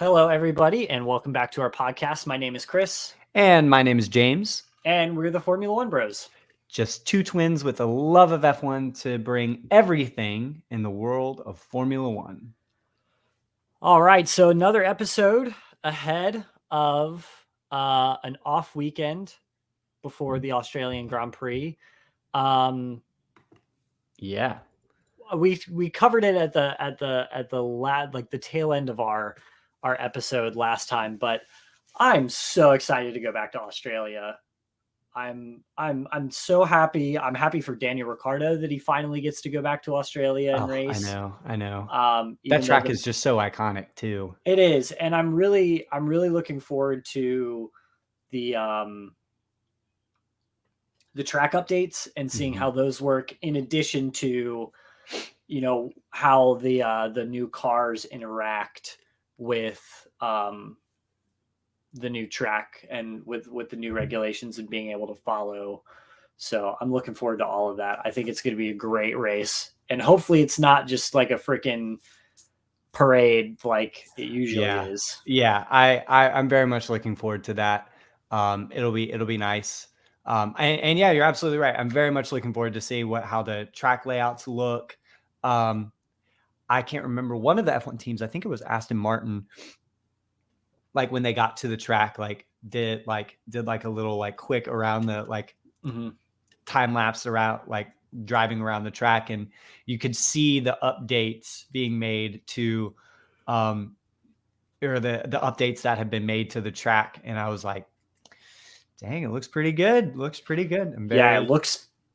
Hello, everybody, and welcome back to our podcast. My name is Chris. And my name is James. And we're the Formula One Bros. Just two twins with a love of F1 to bring everything in the world of Formula One. All right, so another episode ahead of an off weekend before the Australian Grand Prix. Yeah, we covered it at the tail end of our episode last time, but I'm so excited to go back to Australia. I'm so happy. I'm happy for Daniel Ricciardo that he finally gets to go back to Australia and race. I know. That track is just so iconic too. It is, and I'm really looking forward to the track updates and seeing how those work. In addition to, how the new cars interact with the new track and with the new regulations and being able to follow. So I'm looking forward to all of that. I think it's going to be a great race, and hopefully it's not just like a freaking parade like it usually is. Yeah, I'm very much looking forward to that. It'll be nice. And yeah, you're absolutely right. I'm very much looking forward to see how the track layouts look. I can't remember one of the F1 teams. I think it was Aston Martin. Like when they got to the track, did a little quick around the time lapse around driving around the track, and you could see the updates being made to or the updates that have been made to the track, and I was like, dang, it looks pretty good. It looks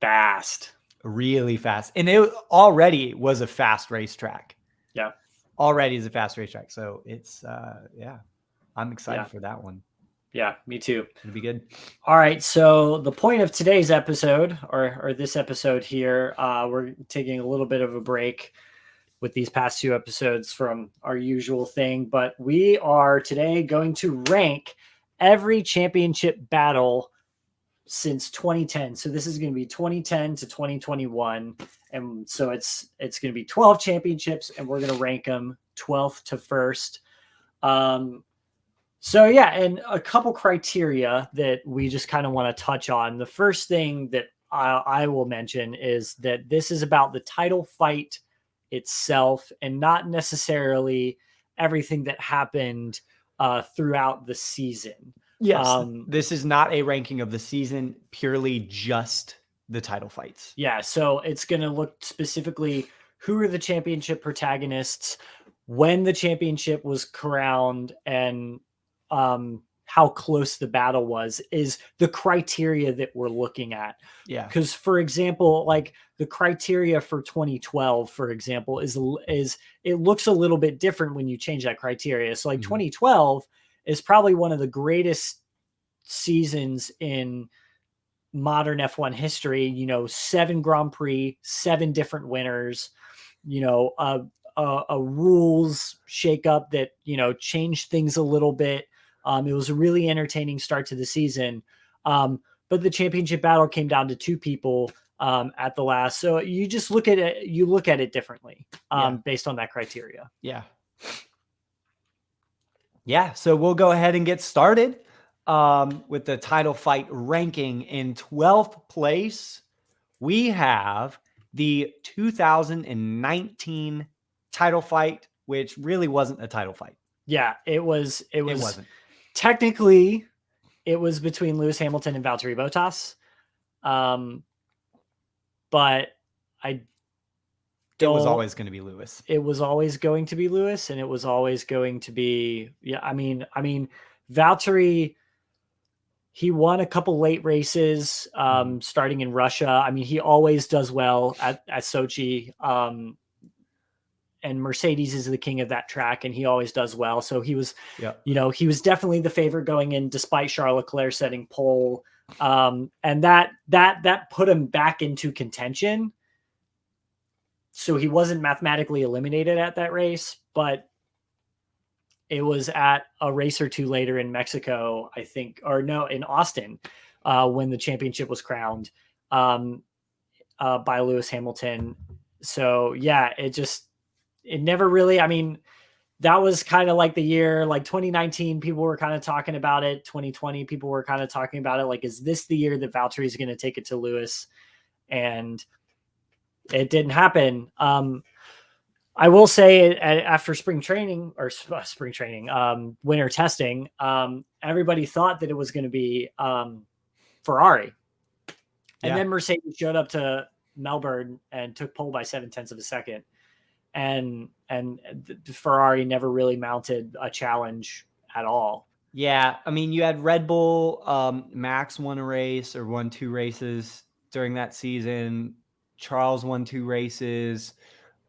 fast. Really fast. And it already was a fast racetrack. Yeah. Already is a fast racetrack. So it's I'm excited for that one. Yeah, me too. It'll be good. All right. So the point of today's episode, or this episode here, we're taking a little bit of a break with these past two episodes from our usual thing, but we are today going to rank every championship battle since 2010. So this is going to be 2010 to 2021. And so it's going to be 12 championships, and we're going to rank them 12th to 1st. So yeah, and a couple criteria that we just kind of want to touch on. The first thing that I will mention is that this is about the title fight itself and not necessarily everything that happened throughout the season. Yes, this is not a ranking of the season, purely just the title fights. Yeah, so it's going to look specifically who are the championship protagonists, when the championship was crowned, and how close the battle was is the criteria that we're looking at. Yeah. Because, for example, like the criteria for 2012, for example, is it looks a little bit different when you change that criteria. So like 2012 is probably one of the greatest seasons in modern F1 history. 7 Grand Prix, 7 different winners, a rules shakeup that, changed things a little bit. It was a really entertaining start to the season. But the championship battle came down to 2 people at the last. So you just look at it differently based on that criteria. Yeah. Yeah. So we'll go ahead and get started with the title fight ranking. In 12th place, we have the 2019 title fight, which really wasn't a title fight. Yeah, it wasn't. Technically, it was between Lewis Hamilton and Valtteri Bottas. But it was always going to be Lewis. It was always going to be Lewis, and it was always going to be, I mean, Valtteri, he won a couple late races starting in Russia. I mean, he always does well at Sochi. And Mercedes is the king of that track, and he always does well. So he was, he was definitely the favorite going in, despite Charles Leclerc setting pole. And that put him back into contention. So he wasn't mathematically eliminated at that race, but it was at a race or two later in Mexico, I think, or no, in Austin, when the championship was crowned by Lewis Hamilton. So yeah, it never really, I mean, that was kind of like the year, like 2019, people were kind of talking about it. 2020, people were kind of talking about it. Like, is this the year that Valtteri is going to take it to Lewis? And it didn't happen. I will say after spring training or winter testing, everybody thought that it was going to be Ferrari. And then Mercedes showed up to Melbourne and took pole by 0.7 of a second. And the Ferrari never really mounted a challenge at all. Yeah, I mean, you had Red Bull, Max won a race or won 2 races during that season. Charles won 2 races.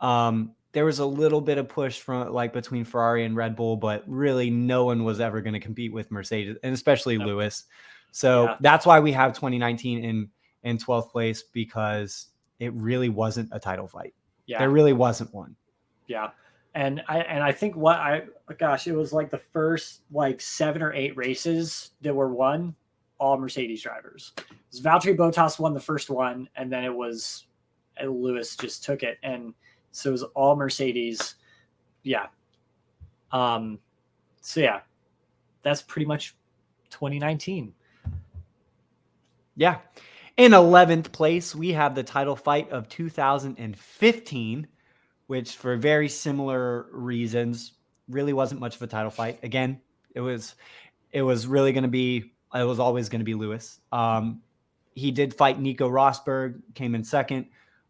There was a little bit of push from like between Ferrari and Red Bull, but really no one was ever going to compete with Mercedes, and especially Lewis. So that's why we have 2019 in 12th place, because it really wasn't a title fight. Yeah. There really wasn't one. Yeah. And I think it was like the first like 7 or 8 races that were won, all Mercedes drivers. It was Valtteri Bottas won the first one, and then it was Lewis just took it. And so it was all Mercedes. Yeah. So yeah, that's pretty much 2019. Yeah. In 11th place, we have the title fight of 2015, which for very similar reasons really wasn't much of a title fight. Again, it was really going to be, it was always going to be Lewis. He did fight Nico Rosberg, came in second,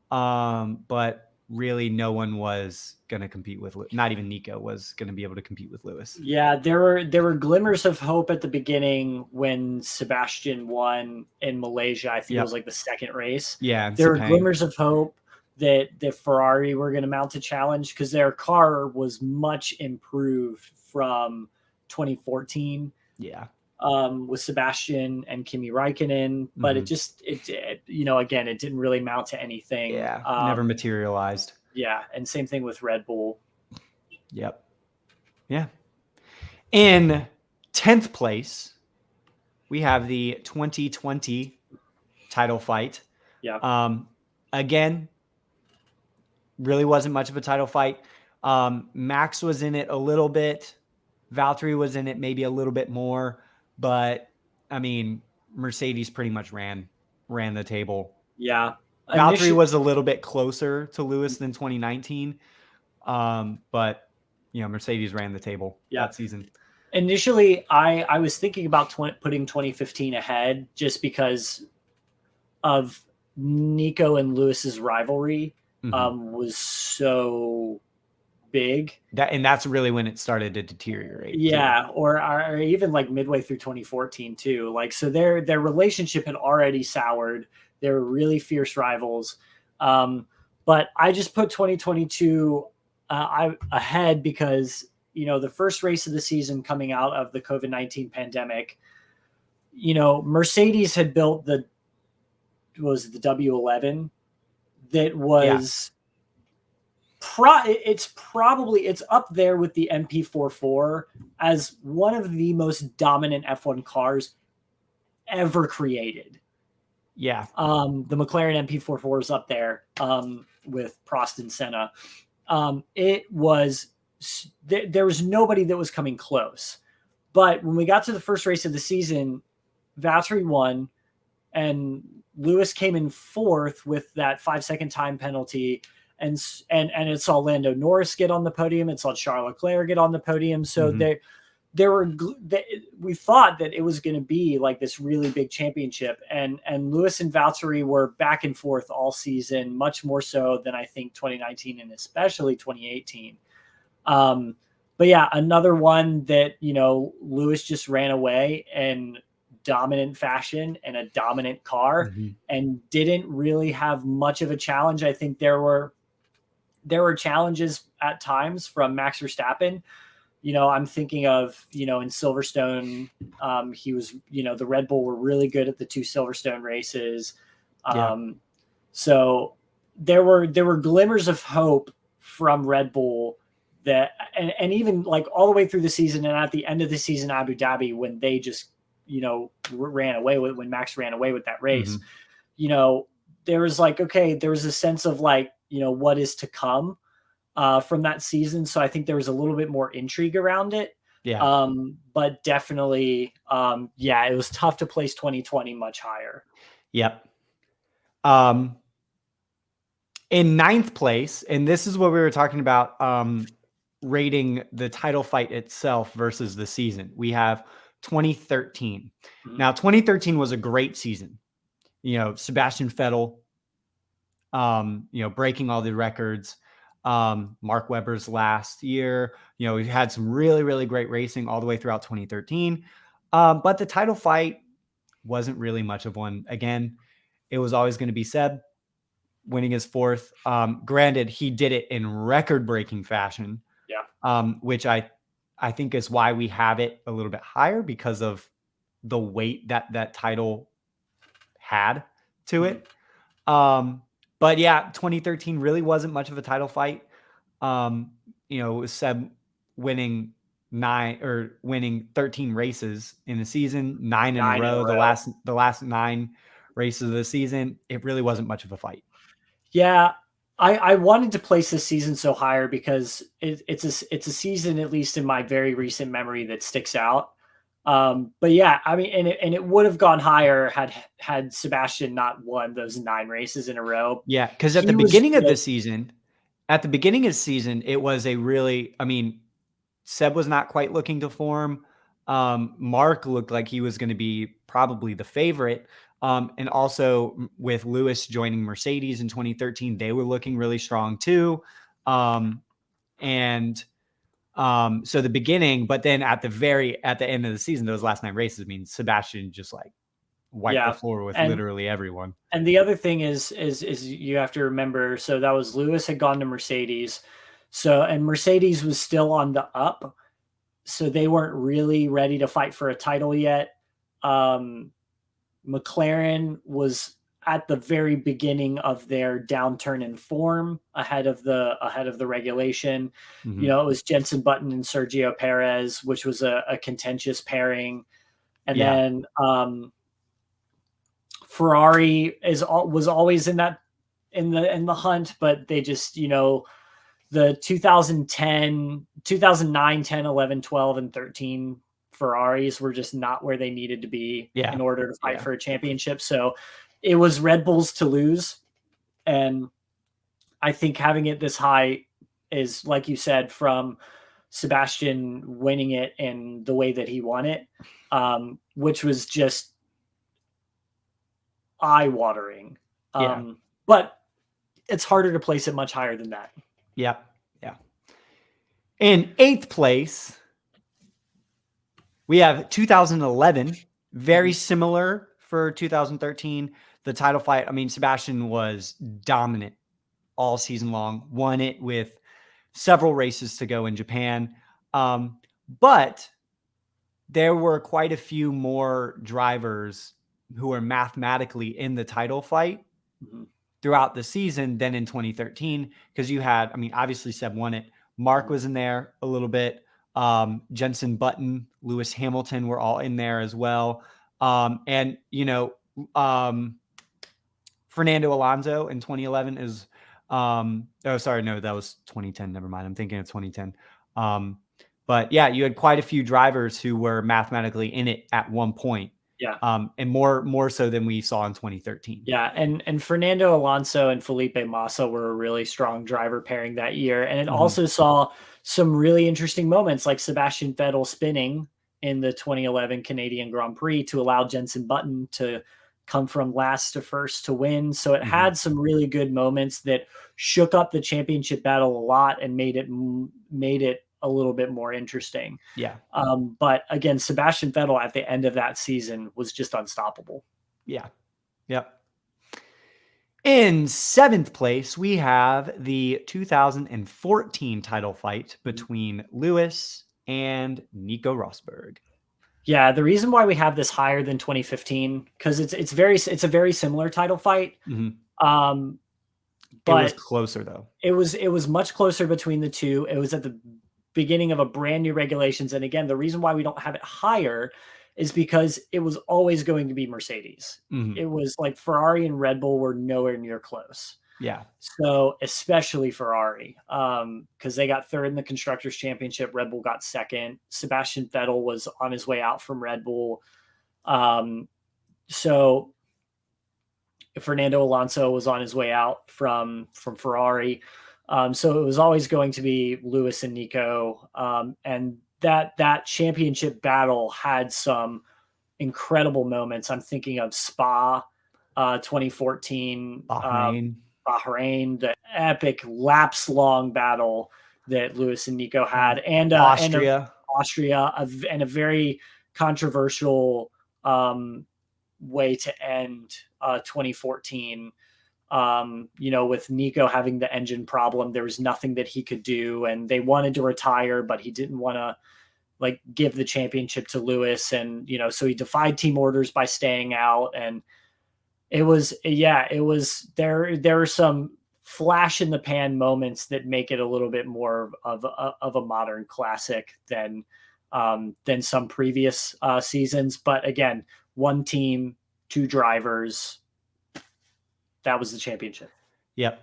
but really no one was going to compete with, not even Nico was going to be able to compete with Lewis. Yeah, there were glimmers of hope at the beginning when Sebastian won in Malaysia. I think it was like the second race. Yeah, there were glimmers of hope that Ferrari were going to mount a challenge because their car was much improved from 2014. Yeah. With Sebastian and Kimi Räikkönen, but it again, it didn't really mount to anything. Yeah, never materialized. Yeah, and same thing with Red Bull. Yep. Yeah. In 10th place, we have the 2020 title fight. Yeah. Again, really wasn't much of a title fight. Max was in it a little bit. Valtteri was in it maybe a little bit more. But, I mean, Mercedes pretty much ran the table. Yeah. Valtteri was a little bit closer to Lewis than 2019. But, Mercedes ran the table that season. Initially, I was thinking about putting 2015 ahead just because of Nico and Lewis's rivalry was so big. That's really when it started to deteriorate. Yeah, or even like midway through 2014 too. Like, so their relationship had already soured. They were really fierce rivals. But I just put 2022 ahead because, the first race of the season coming out of the COVID-19 pandemic, Mercedes had built the W11 that was it's up there with the Mp44 as one of the most dominant F1 cars ever created. Yeah. The McLaren Mp44 is up there with Prost and Senna. There was nobody that was coming close. But when we got to the first race of the season, Valtteri won and Lewis came in fourth with that 5-second time penalty. And it saw Lando Norris get on the podium. It saw Charles Leclerc get on the podium. So we thought that it was going to be like this really big championship. And Lewis and Valtteri were back and forth all season, much more so than I think 2019 and especially 2018. But yeah, another one that, Lewis just ran away in dominant fashion and a dominant car and didn't really have much of a challenge. I think there were challenges at times from Max Verstappen. I'm thinking of, in Silverstone, he was, the Red Bull were really good at the 2 Silverstone races. So there were glimmers of hope from Red Bull that, and even like all the way through the season and at the end of the season, Abu Dhabi, when they just, when Max ran away with that race, there was like, okay, there was a sense of like, what is to come. from that season. So I think there was a little bit more intrigue around it. Yeah. But definitely, yeah, it was tough to place 2020 much higher. Yep. In ninth place, and this is what we were talking about, rating the title fight itself versus the season. We have 2013. Mhm. Now, 2013 was a great season. Sebastian Vettel, breaking all the records. Mark Webber's last year, we had some really, really great racing all the way throughout 2013. But the title fight wasn't really much of one. Again, it was always going to be Seb winning his fourth. Granted, he did it in record-breaking fashion. Yeah. Which I think is why we have it a little bit higher, because of the weight that title had to it. But yeah, 2013 really wasn't much of a title fight. It was Seb winning 13 races in the season, 9 in a row. The last 9 races of the season, it really wasn't much of a fight. Yeah, I wanted to place this season so higher because it's a season, at least in my very recent memory, that sticks out. But yeah, I mean, and it would have gone higher had Sebastian not won those 9 races in a row. Yeah, because at the beginning of the season, it was a really, Seb was not quite looking to form. Mark looked like he was going to be probably the favorite. And also with Lewis joining Mercedes in 2013, they were looking really strong too. So the beginning, but then at the end of the season, those last 9 races, Sebastian just like wiped the floor with literally everyone. And the other thing is you have to remember, so that was Lewis had gone to Mercedes. And Mercedes was still on the up. So they weren't really ready to fight for a title yet. McLaren was at the very beginning of their downturn in form ahead of the regulation. Mm-hmm. It was Jenson Button and Sergio Perez, which was a contentious pairing. And then Ferrari was always in the hunt, but they just, the 2009, 10, 11, 12, and 13 Ferraris were just not where they needed to be in order to fight for a championship. So it was Red Bull's to lose. And I think having it this high is, like you said, from Sebastian winning it and the way that he won it, which was just eye-watering. But it's harder to place it much higher than that. Yeah. In 8th place, we have 2011. Very similar for 2013. The title fight, Sebastian was dominant all season long, won it with several races to go in Japan. But there were quite a few more drivers who were mathematically in the title fight throughout the season than in 2013, because you had, obviously Seb won it. Mark was in there a little bit. Jenson Button, Lewis Hamilton were all in there as well. Fernando Alonso in 2011 is, that was 2010. Never mind. I'm thinking of 2010. But yeah, you had quite a few drivers who were mathematically in it at one point. Yeah. And more so than we saw in 2013. Yeah. And Fernando Alonso and Felipe Massa were a really strong driver pairing that year. And it also saw some really interesting moments, like Sebastian Vettel spinning in the 2011 Canadian Grand Prix to allow Jenson Button to come from last to first to win. So it had some really good moments that shook up the championship battle a lot and made it a little bit more interesting. Yeah. But again, Sebastian Vettel at the end of that season was just unstoppable. Yeah. Yep. In 7th place, we have the 2014 title fight between Lewis and Nico Rosberg. Yeah, the reason why we have this higher than 2015, because it's a very similar title fight. But it was closer though. It was much closer between the two. It was at the beginning of a brand new regulations. And again, the reason why we don't have it higher is because it was always going to be Mercedes. It was like Ferrari and Red Bull were nowhere near close. Yeah. So especially Ferrari, because they got third in the Constructors' Championship, Red Bull got second. Sebastian Vettel was on his way out from Red Bull. So Fernando Alonso was on his way out from Ferrari. So it was always going to be Lewis and Nico. And that championship battle had some incredible moments. I'm thinking of Spa 2014, Bahrain. Bahrain, the epic laps long battle that Lewis and Nico had, and Austria. Austria, and a very controversial way to end 2014. With Nico having the engine problem, there was nothing that he could do, and they wanted to retire, but he didn't want to give the championship to Lewis, and so he defied team orders by staying out, and it was there are some flash in the pan moments that make it a little bit more of a modern classic than some previous seasons. But again, one team, two drivers, that was the championship. Yep.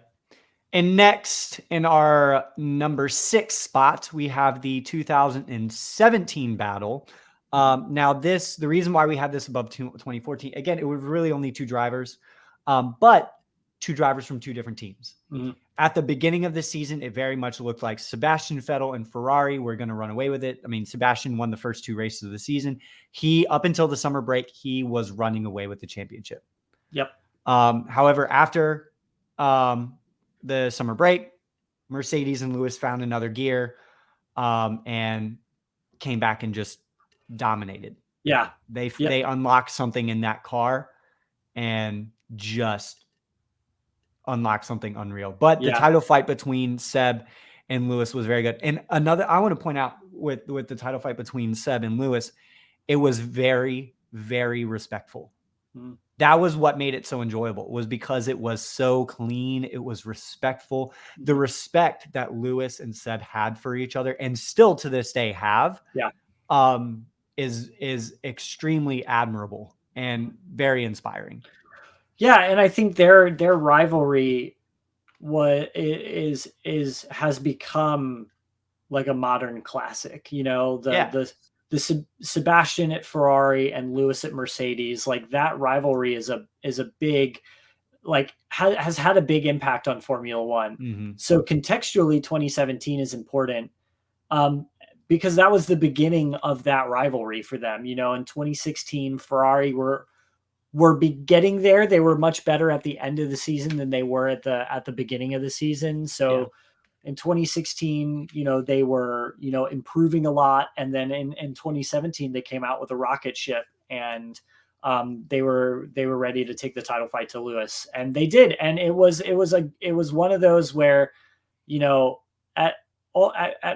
And next, in our number 6 spot, we have the 2017 battle. Now, the reason why we had this above 2014, again, it was really only 2 drivers, but 2 drivers from 2 different teams. Mm-hmm. At the beginning of the season, it very much looked like Sebastian Vettel and Ferrari were going to run away with it. I mean, Sebastian won the first 2 races of the season. Up until the summer break, he was running away with the championship. Yep. However, after the summer break, Mercedes and Lewis found another gear and came back and just dominated. Yeah. They unlocked something in that car and just unlocked something unreal. But the title fight between Seb and Lewis was very good. And I want to point out with the title fight between Seb and Lewis, it was very, very respectful. Mm-hmm. That was what made it so enjoyable, was because it was so clean. It was respectful. The respect that Lewis and Seb had for each other, and still to this day have, is extremely admirable and very inspiring. Yeah, and I think their rivalry has become like a modern classic. The Sebastian at Ferrari and Lewis at Mercedes, like that rivalry is a big, has had a big impact on Formula One. Mm-hmm. So contextually, 2017 is important because that was the beginning of that rivalry for them. In 2016, Ferrari were getting there. They were much better at the end of the season than they were at the beginning of the season. So in 2016, they were, improving a lot. And then in 2017, they came out with a rocket ship, and they were ready to take the title fight to Lewis, and they did. And it was one of those where, at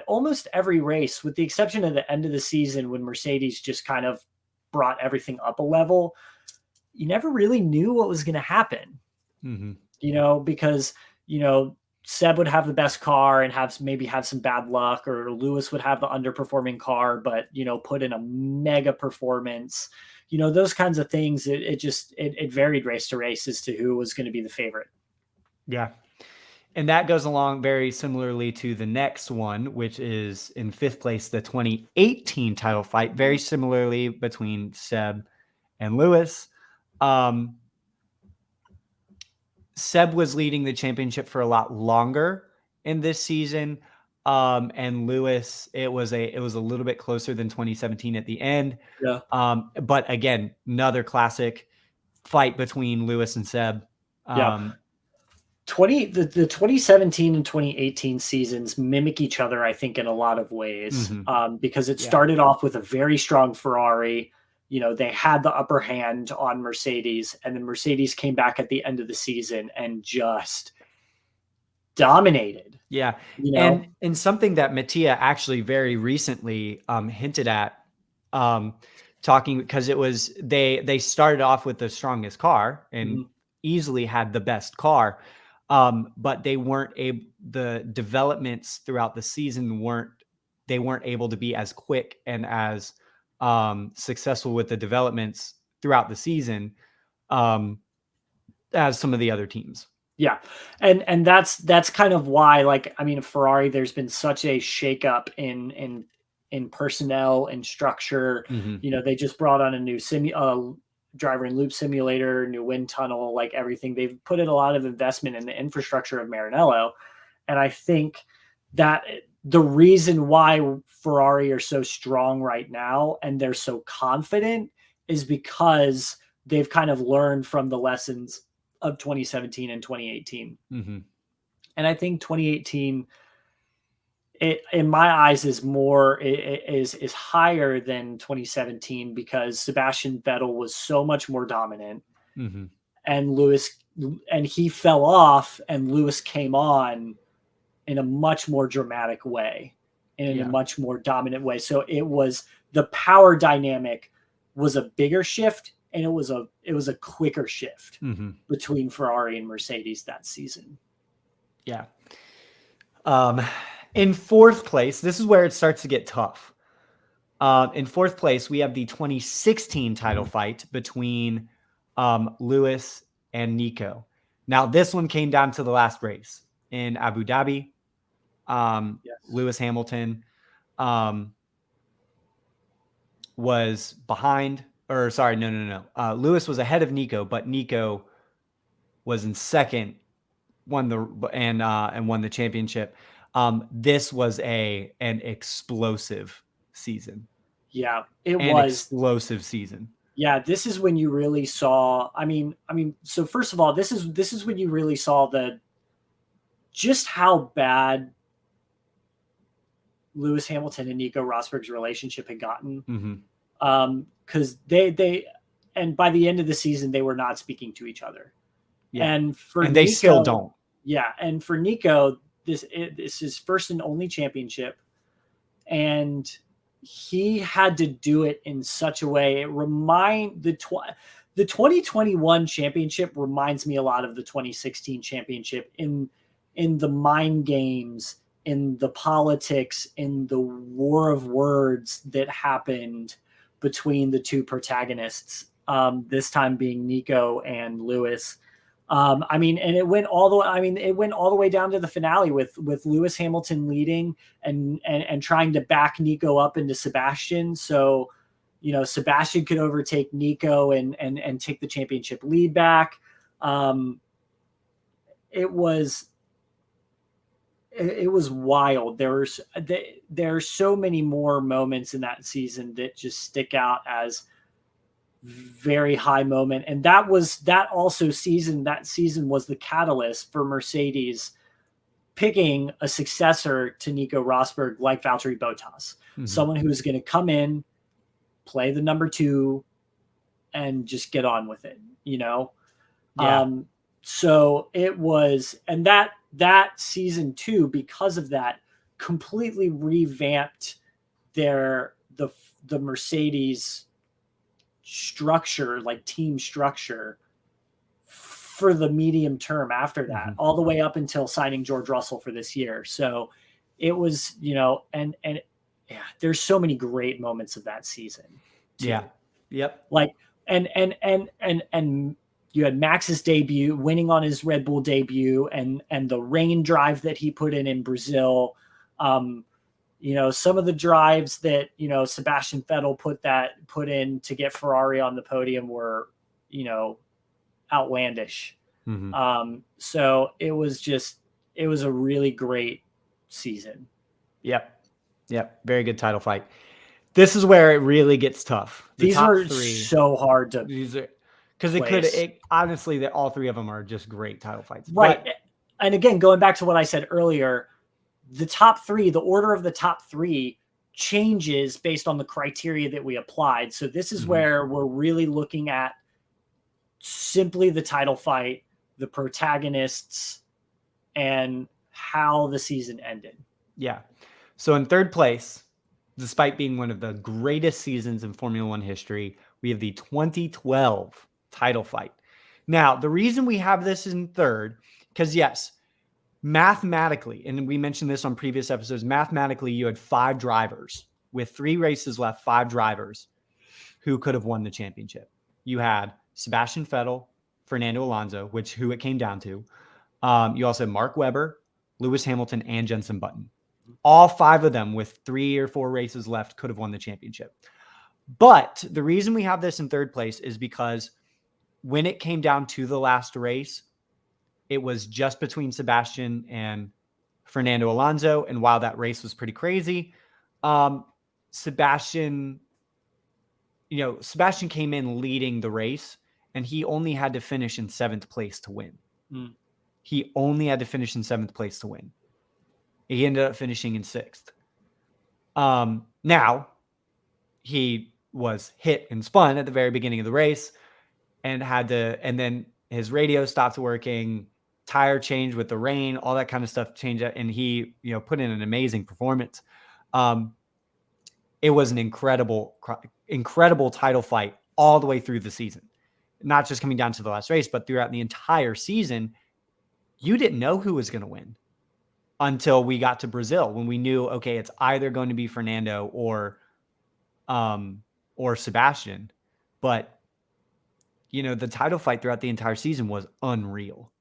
almost every race, with the exception of the end of the season when Mercedes just kind of brought everything up a level, you never really knew what was going to happen. Mm-hmm. Because, Seb would have the best car and have some bad luck, or Lewis would have the underperforming car, but, put in a mega performance, those kinds of things. It varied race to race as to who was going to be the favorite. Yeah. And that goes along very similarly to the next one, which is in 5th place, the 2018 title fight, very similarly between Seb and Lewis. Seb was leading the championship for a lot longer in this season. And Lewis, it was a little bit closer than 2017 at the end. Yeah. But again, another classic fight between Lewis and Seb. The 2017 and 2018 seasons mimic each other, I think, in a lot of ways, because it started off with a very strong Ferrari. They had the upper hand on Mercedes, and then Mercedes came back at the end of the season and just dominated. Yeah. And something that Mattia actually very recently hinted at, talking, because it was, they started off with the strongest car and easily had the best car. But the developments throughout the season weren't able to be as quick and as successful with the developments throughout the season as some of the other teams. Yeah. And that's kind of why, like, I mean, Ferrari, there's been such a shakeup in personnel and structure. Mm-hmm. You know, they just brought on a new driver and loop simulator, new wind tunnel, like everything. They've put in a lot of investment in the infrastructure of Maranello. And I think that the reason why Ferrari are so strong right now and they're so confident is because they've kind of learned from the lessons of 2017 and 2018. Mm-hmm. And I think 2018, in my eyes, is higher than 2017 because Sebastian Vettel was so much more dominant, Mm-hmm. and he fell off, and Lewis came on in a much more dramatic way, in a much more dominant way. So the power dynamic was a bigger shift, and it was a quicker shift Mm-hmm. between Ferrari and Mercedes that season. Yeah. In fourth place, this is where it starts to get tough. In fourth place, we have the 2016 title fight between Lewis and Nico. Now, this one came down to the last race in Abu Dhabi. Yes. Lewis Hamilton was behind, or sorry, no. Lewis was ahead of Nico, but Nico was in second, won the championship. This was an explosive season. Yeah, it An was. explosive season. Yeah, this is when you really saw. I mean, so first of all, this is when you really saw just how bad Lewis Hamilton and Nico Rosberg's relationship had gotten. Mm-hmm. Because they and by the end of the season they were not speaking to each other. Yeah, and they Nico, still don't. Yeah, and for Nico, this is his first and only championship, and he had to do it in such a way. The 2021 championship reminds me a lot of the 2016 championship in the mind games, in the politics, in the war of words that happened between the two protagonists. This time being Nico and Lewis. I mean, and it went all the way. I mean, it went all the way down to the finale with Lewis Hamilton leading and trying to back Nico up into Sebastian, so Sebastian could overtake Nico and take the championship lead back. It was wild. There are so many more moments in that season that just stick out as very high moment, and that season was the catalyst for Mercedes picking a successor to Nico Rosberg like Valtteri Botas, someone who's going to come in, play the number 2, and just get on with it, Yeah. So it was, and that season 2, because of that, completely revamped the Mercedes structure, like team structure, for the medium term after that, all the way up until signing George Russell for this year. So it was, and yeah, there's so many great moments of that season too. Yeah. Yep. Like, and you had Max's debut, winning on his Red Bull debut, and the rain drive that he put in Brazil. Some of the drives that, Sebastian Vettel put in to get Ferrari on the podium were, outlandish. So it was a really great season. Yep. Very good title fight. This is where it really gets tough. These are so hard to, because honestly, that all 3 of them are just great title fights. Right. And again, going back to what I said earlier, the top 3, the order of the top 3 changes based on the criteria that we applied. So this is where we're really looking at simply the title fight, the protagonists, and how the season ended. Yeah. So in third place, despite being one of the greatest seasons in Formula One history, we have the 2012 title fight. Now, the reason we have this in third, because yes, mathematically, and we mentioned this on previous episodes, mathematically, you had 5 drivers with 3 races left, 5 drivers who could have won the championship. You had Sebastian Vettel, Fernando Alonso, who it came down to, You also have Mark Webber, Lewis Hamilton, and Jenson Button. All 5 of them with 3 or 4 races left could have won the championship. But the reason we have this in third place is because when it came down to the last race, it was just between Sebastian and Fernando Alonso. And while that race was pretty crazy, Sebastian came in leading the race, and he only had to finish in 7th place to win. He only had to finish in 7th place to win. He ended up finishing in 6th. Now, he was hit and spun at the very beginning of the race and then his radio stopped working, tire change with the rain, all that kind of stuff changed, and he, put in an amazing performance. It was an incredible title fight all the way through the season, not just coming down to the last race, but throughout the entire season. You didn't know who was going to win until we got to Brazil, when we knew, okay, it's either going to be Fernando or Sebastian. But, the title fight throughout the entire season was unreal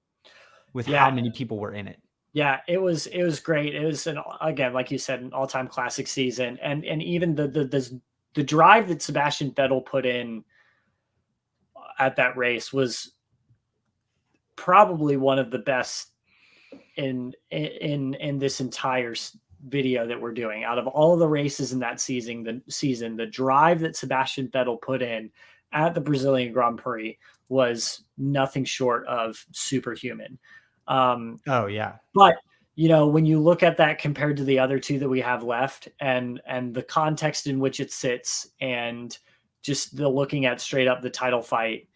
with how many people were in it. Yeah, it was great. It was again, like you said, an all-time classic season. And even the drive that Sebastian Vettel put in at that race was probably one of the best in this entire video that we're doing. Out of all of the races in that season, the drive that Sebastian Vettel put in at the Brazilian Grand Prix was nothing short of superhuman. Oh yeah. But when you look at that compared to the other 2 that we have left, and the context in which it sits, and just the looking at straight up the title fight,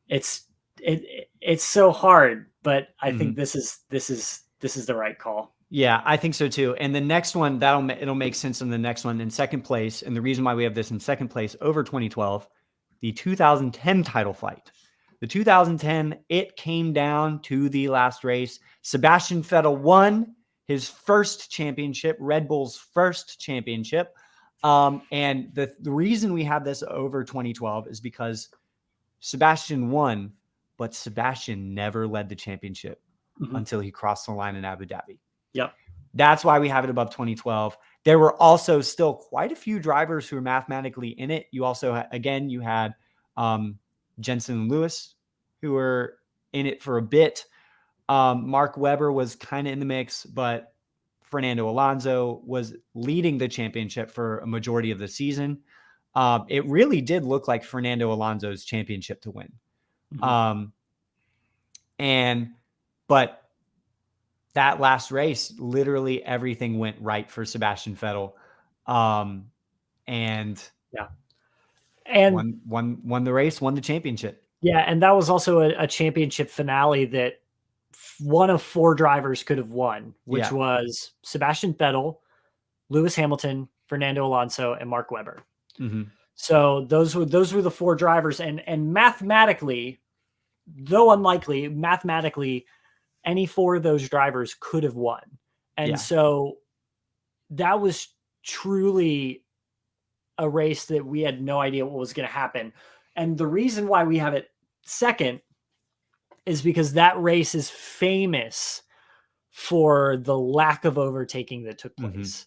it's so hard, but I think this is the right call. Yeah, I think so too. And the next one, it'll make sense in the next one in second place. And the reason why we have this in second place over 2012, the 2010 title fight. The 2010, it came down to the last race. Sebastian Vettel won his first championship, Red Bull's first championship. And the reason we have this over 2012 is because Sebastian won, but Sebastian never led the championship until he crossed the line in Abu Dhabi. Yep. That's why we have it above 2012. There were also still quite a few drivers who were mathematically in it. You also, again, you had Jenson and Lewis, who were in it for a bit. Mark Webber was kind of in the mix, but Fernando Alonso was leading the championship for a majority of the season. It really did look like Fernando Alonso's championship to win. But that last race, literally everything went right for Sebastian Vettel. And won the race, won the championship. Yeah, and that was also a championship finale that one of 4 drivers could have won, which was Sebastian Vettel, Lewis Hamilton, Fernando Alonso, and Mark Webber. So those were the 4 drivers, and mathematically, though unlikely, any 4 of those drivers could have won. And so that was truly a race that we had no idea what was going to happen. And the reason why we have it second is because that race is famous for the lack of overtaking that took place.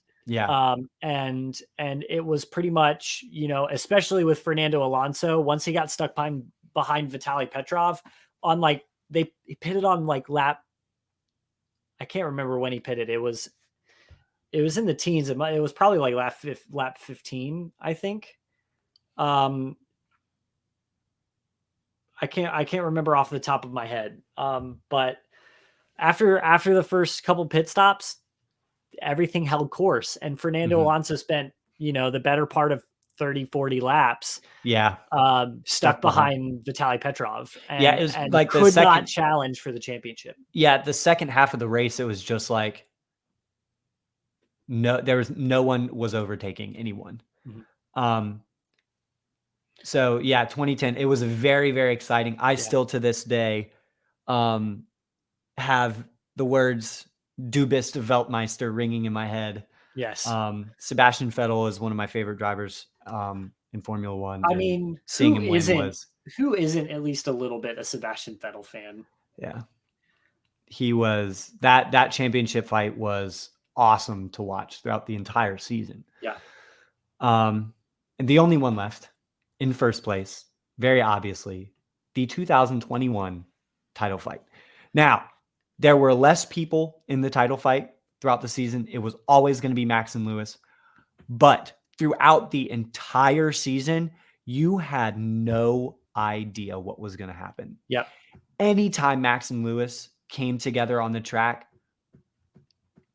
And it was pretty much, especially with Fernando Alonso, once he got stuck behind Vitaly Petrov on he pitted on lap. I can't remember when he pitted. It was in the teens. It was probably lap 15, I think. I can't remember off the top of my head. But after the first couple pit stops, everything held course, and Fernando Alonso spent, the better part of 30, 40 laps. Stuck behind Vitaly Petrov. And, it was and could not challenge for the championship. Yeah. The second half of the race, it was just no one was overtaking anyone. So 2010, it was very, very exciting. I still to this day have the words "Du bist Weltmeister" ringing in my head. Yes. Sebastian Vettel is one of my favorite drivers in Formula One. I mean, seeing him win who isn't at least a little bit a Sebastian Vettel fan? Yeah. he was that championship fight was awesome to watch throughout the entire season. Yeah. And the only one left in first place, very obviously, the 2021 title fight. Now, there were less people in the title fight throughout the season. It was always going to be Max and Lewis. But throughout the entire season, you had no idea what was going to happen. Yep. Anytime Max and Lewis came together on the track,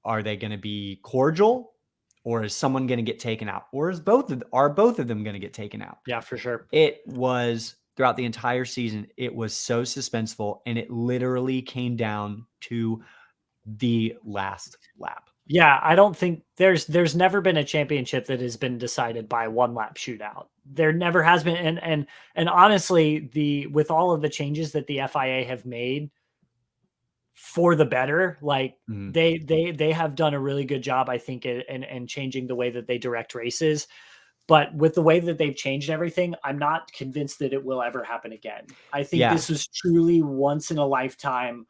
are they going to be cordial, or is someone going to get taken out, or are both of them going to get taken out? Yeah, for sure. It was throughout the entire season. It was so suspenseful, and it literally came down to the last lap. Yeah, I don't think there's never been a championship that has been decided by a one lap shootout. There never has been, and honestly, with all of the changes that the FIA have made for the better, like they have done a really good job, I think, in changing the way that they direct races. But with the way that they've changed everything, I'm not convinced that it will ever happen again. I think this was truly once in a lifetime,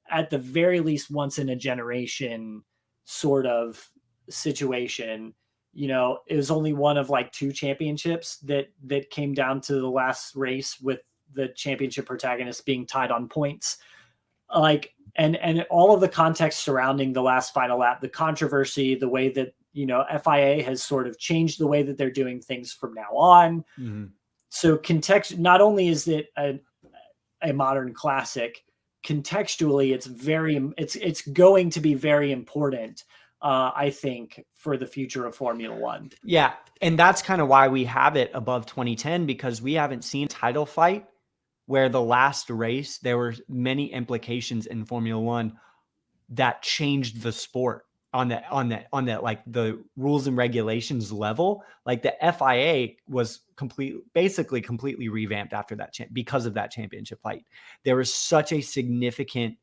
at the very least once in a generation sort of situation. You know, it was only one of like 2 championships that came down to the last race, with the championship protagonist being tied on points. Like, and all of the context surrounding the last final lap, the controversy, the way that, you know, FIA has sort of changed the way that they're doing things from now on. So context, not only is it a modern classic, contextually, it's going to be very important, I think, for the future of Formula One. Yeah. And that's kind of why we have it above 2010, because we haven't seen a title fight where the last race, there were many implications in Formula One that changed the sport on that like the rules and regulations level. Like the FIA was basically completely revamped after that because of that championship fight. There was such a significant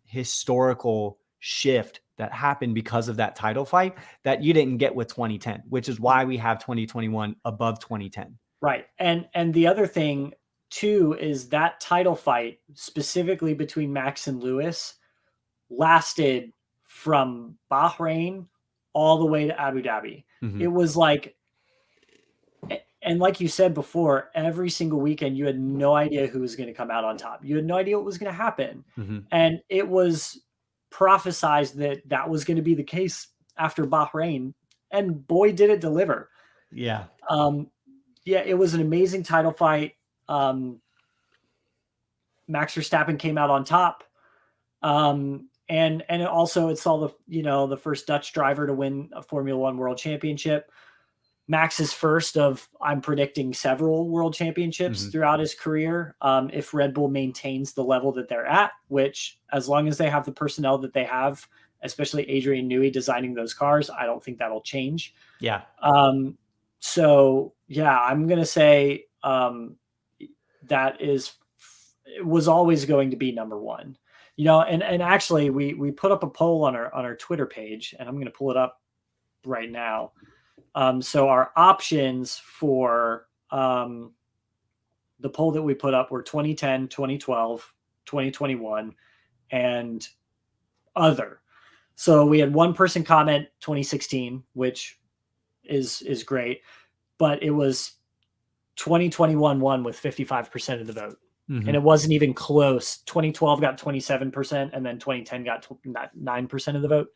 historical shift that happened because of that title fight that you didn't get with 2010, which is why we have 2021 above 2010. Right. And the other thing too is that title fight, specifically between Max and Lewis, lasted from Bahrain all the way to Abu Dhabi. It was like, and like you said before, every single weekend you had no idea who was going to come out on top. You had no idea what was going to happen. And it was prophesized that that was going to be the case after Bahrain, and boy, did it deliver. Yeah. Yeah, it was an amazing title fight. Max Verstappen came out on top. And also it saw the first Dutch driver to win a Formula One World Championship. Max's first of, I'm predicting, several world championships throughout his career. If Red Bull maintains the level that they're at, which, as long as they have the personnel that they have, especially Adrian Newey designing those cars, I don't think that'll change. Yeah. So yeah, I'm going to say, it was always going to be number one. You know, and actually we put up a poll on our Twitter page, and I'm going to pull it up right now. So our options for the poll that we put up were 2010, 2012, 2021, and other. So we had one person comment 2016, which is great, but it was 2021 won with 55% of the vote. And it wasn't even close. 2012 got 27%, and then 2010 got 9% of the vote.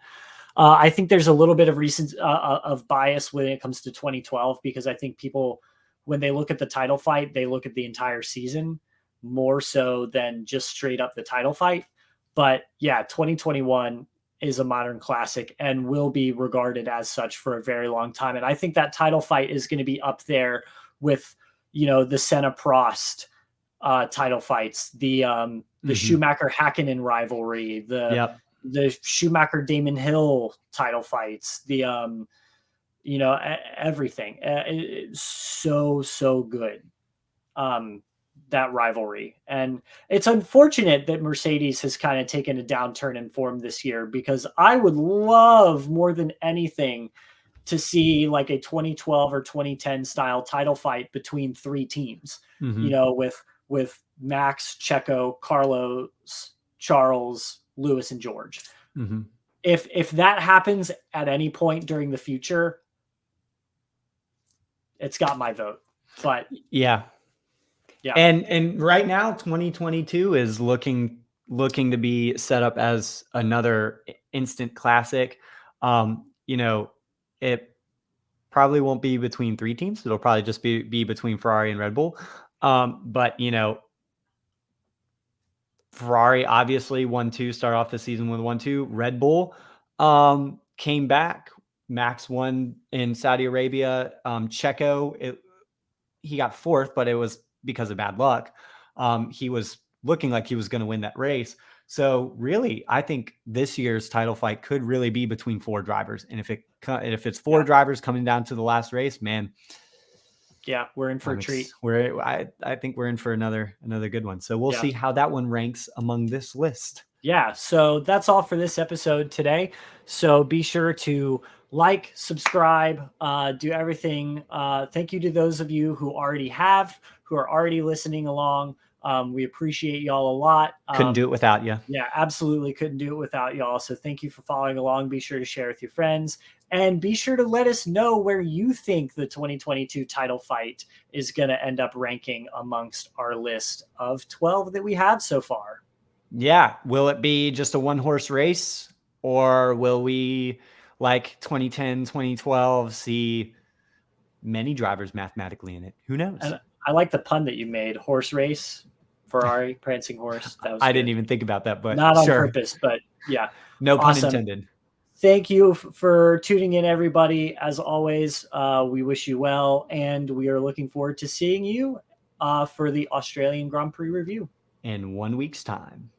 I think there's a little bit of recent of bias when it comes to 2012, because I think people, when they look at the title fight, they look at the entire season more so than just straight up the title fight. But yeah, 2021 is a modern classic and will be regarded as such for a very long time. And I think that title fight is going to be up there with, you know, the Senna-Prost title fights, the Schumacher-Hakkinen rivalry, the Schumacher-Damon Hill title fights, everything. It's so good, that rivalry. And it's unfortunate that Mercedes has kind of taken a downturn in form this year, because I would love more than anything to see like a 2012 or 2010 style title fight between 3 teams, you know, with Max, Checo, Carlos, Charles, Lewis, and George. Mm-hmm. If that happens at any point during the future, it's got my vote. But yeah. And right now 2022 is looking to be set up as another instant classic. It probably won't be between 3 teams. It'll probably just be between Ferrari and Red Bull. But Ferrari obviously 1-2, start off the season with 1-2. Red Bull came back. Max won in Saudi Arabia. Checo, he got 4th, but it was because of bad luck. He was looking like he was going to win that race. So really, I think this year's title fight could really be between 4 drivers. And if it's 4 drivers coming down to the last race, man, yeah, we're in for a treat. I think we're in for another good one. So we'll see how that one ranks among this list. Yeah, so that's all for this episode today. So be sure to like, subscribe, do everything. Thank you to those of you who are already listening along. We appreciate y'all a lot. Couldn't do it without you. Yeah, absolutely couldn't do it without y'all. So thank you for following along. Be sure to share with your friends, and be sure to let us know where you think the 2022 title fight is going to end up ranking amongst our list of 12 that we have so far. Yeah. Will it be just a 1-horse race, or will we, like 2010, 2012, see many drivers mathematically in it? Who knows? And I like the pun that you made, horse race, Ferrari, prancing horse. That was I good. didn't even think about that, but not on purpose, but yeah. No pun intended. Thank you for tuning in, everybody. As always, we wish you well, and we are looking forward to seeing you for the Australian Grand Prix review in 1 week's time.